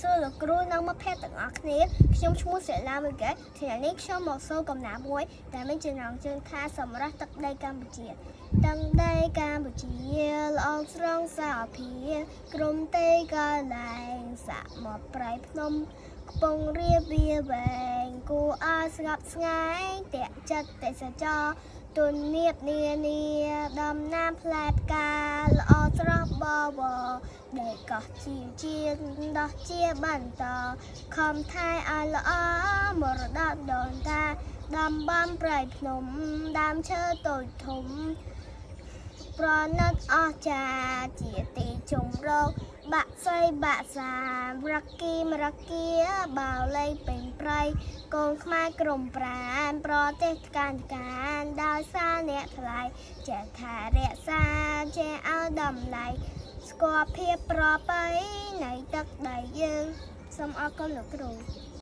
សួរលោកគ្រូនិងមិត្តភក្តិទាំងអស់គ្នាខ្ញុំឈ្មោះសិលាមួយកែថ្ងៃនេះខ្ញុំមកសូកំណាព្យមួយដែលមានចំណងជើងថាសម្រាប់ទឹកដីកម្ពុជាទឹកដីកម្ពុជាល្អស្រងសាភាក្រុមទេកលែងសាក់មកប្រៃភ្នំកំពង់រាបវាវែងគួរឲ្យស្ងប់ស្ងាយតាក់ចិត្តទេសចរទុននៀបនានាដំណាំផ្លែផ្កាល្អស្រស់បវរដែលកោះជាដោះជាបន្តខំថែឲ្យល្អមរតកដូនតាដំបំប្រៃភ្នំដើមឈើតូចធំប្រណិតអស្ចារ្យជាទីជម្រកបាក់សីបាក់សាមរគីមរគាបោលីពេញប្រៃកូនខ្មែរក្រមប្រានប្រទេសការដោយសារអ្នកថ្លៃចេះថែរក្សាចេះឲ្យតម្លៃស្គាល់ភាពប្រពៃនៃទឹកដីយើងសូមអរគុណលោកគ្រូ